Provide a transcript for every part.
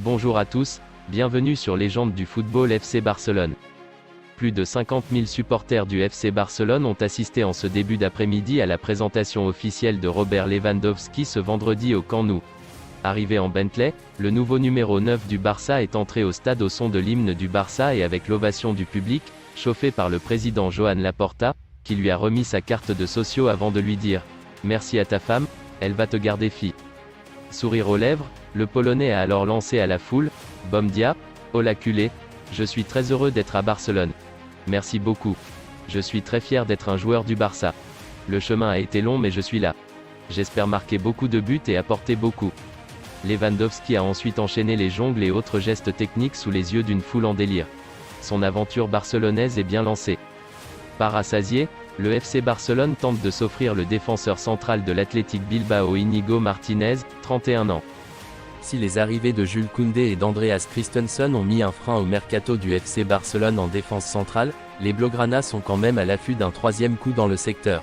Bonjour à tous, bienvenue sur Légende du football FC Barcelone. Plus de 50 000 supporters du FC Barcelone ont assisté en ce début d'après-midi à la présentation officielle de Robert Lewandowski ce vendredi au Camp Nou. Arrivé en Bentley, le nouveau numéro 9 du Barça est entré au stade au son de l'hymne du Barça et avec l'ovation du public, chauffé par le président Joan Laporta, qui lui a remis sa carte de socio avant de lui dire « Merci à ta femme, elle va te garder fille ». Sourire aux lèvres, le Polonais a alors lancé à la foule « Bom dia, hola culé, je suis très heureux d'être à Barcelone. Merci beaucoup. Je suis très fier d'être un joueur du Barça. Le chemin a été long mais je suis là. J'espère marquer beaucoup de buts et apporter beaucoup. » Lewandowski a ensuite enchaîné les jongles et autres gestes techniques sous les yeux d'une foule en délire. Son aventure barcelonaise est bien lancée. Pas rassasié, le FC Barcelone tente de s'offrir le défenseur central de l'Athletic Bilbao Íñigo Martínez, 31 ans. Si les arrivées de Jules Koundé et d'Andreas Christensen ont mis un frein au mercato du FC Barcelone en défense centrale, les Blaugrana sont quand même à l'affût d'un troisième coup dans le secteur.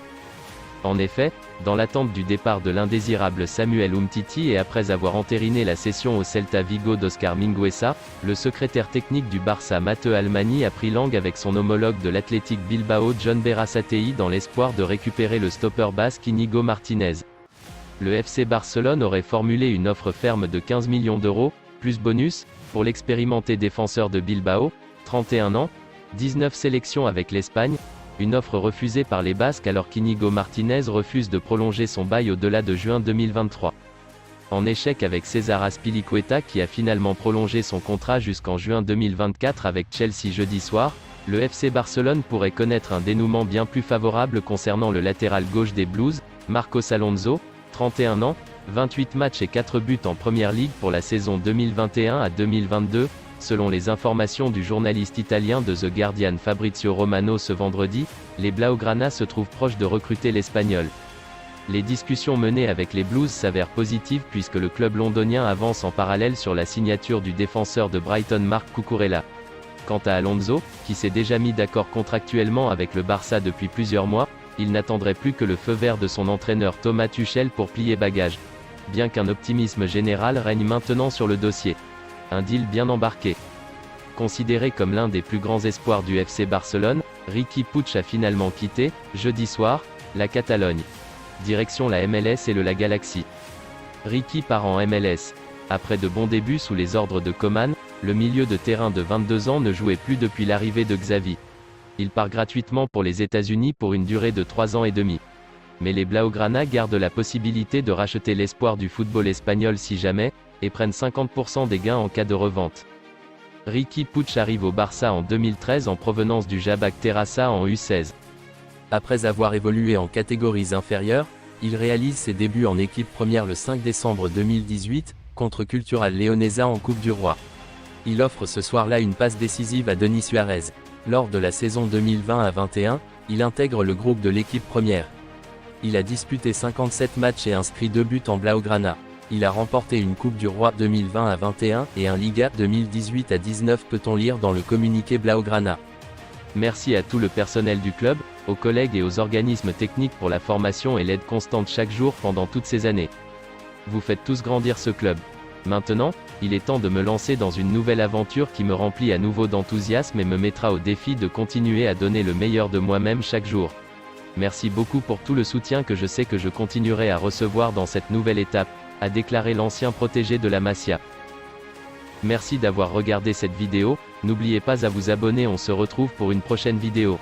En effet, dans l'attente du départ de l'indésirable Samuel Umtiti et après avoir entériné la cession au Celta Vigo d'Oscar Mingueza, le secrétaire technique du Barça Mateu Almani a pris langue avec son homologue de l'Athletic Bilbao John Berasategui dans l'espoir de récupérer le stopper basque Íñigo Martínez. Le FC Barcelone aurait formulé une offre ferme de 15 millions d'euros, plus bonus, pour l'expérimenté défenseur de Bilbao, 31 ans, 19 sélections avec l'Espagne, une offre refusée par les Basques alors qu'Íñigo Martínez refuse de prolonger son bail au-delà de juin 2023. En échec avec César Azpilicueta qui a finalement prolongé son contrat jusqu'en juin 2024 avec Chelsea jeudi soir, le FC Barcelone pourrait connaître un dénouement bien plus favorable concernant le latéral gauche des Blues, Marcos Alonso, 31 ans, 28 matchs et 4 buts en Première Ligue pour la saison 2021 à 2022, selon les informations du journaliste italien de The Guardian Fabrizio Romano ce vendredi, les Blaugrana se trouvent proches de recruter l'Espagnol. Les discussions menées avec les Blues s'avèrent positives puisque le club londonien avance en parallèle sur la signature du défenseur de Brighton Marc Cucurella. Quant à Alonso, qui s'est déjà mis d'accord contractuellement avec le Barça depuis plusieurs mois, il n'attendrait plus que le feu vert de son entraîneur Thomas Tuchel pour plier bagage. Bien qu'un optimisme général règne maintenant sur le dossier. Un deal bien embarqué. Considéré comme l'un des plus grands espoirs du FC Barcelone, Riqui Puig a finalement quitté, jeudi soir, la Catalogne. Direction la MLS et la Galaxy. Riqui part en MLS. Après de bons débuts sous les ordres de Koeman, le milieu de terrain de 22 ans ne jouait plus depuis l'arrivée de Xavi. Il part gratuitement pour les États-Unis pour une durée de 3 ans et demi. Mais les Blaugrana gardent la possibilité de racheter l'espoir du football espagnol si jamais, et prennent 50% des gains en cas de revente. Riqui Puig arrive au Barça en 2013 en provenance du Jabak Terrassa en U16. Après avoir évolué en catégories inférieures, il réalise ses débuts en équipe première le 5 décembre 2018, contre Cultural Leonesa en Coupe du Roi. Il offre ce soir-là une passe décisive à Denis Suarez. Lors de la saison 2020-21, il intègre le groupe de l'équipe première. Il a disputé 57 matchs et inscrit 2 buts en Blaugrana. Il a remporté une Coupe du Roi 2020-21 et un Liga 2018-19 peut-on lire dans le communiqué Blaugrana. Merci à tout le personnel du club, aux collègues et aux organismes techniques pour la formation et l'aide constante chaque jour pendant toutes ces années. Vous faites tous grandir ce club. Maintenant, il est temps de me lancer dans une nouvelle aventure qui me remplit à nouveau d'enthousiasme et me mettra au défi de continuer à donner le meilleur de moi-même chaque jour. Merci beaucoup pour tout le soutien que je sais que je continuerai à recevoir dans cette nouvelle étape, a déclaré l'ancien protégé de la Masia. Merci d'avoir regardé cette vidéo, n'oubliez pas à vous abonner, on se retrouve pour une prochaine vidéo.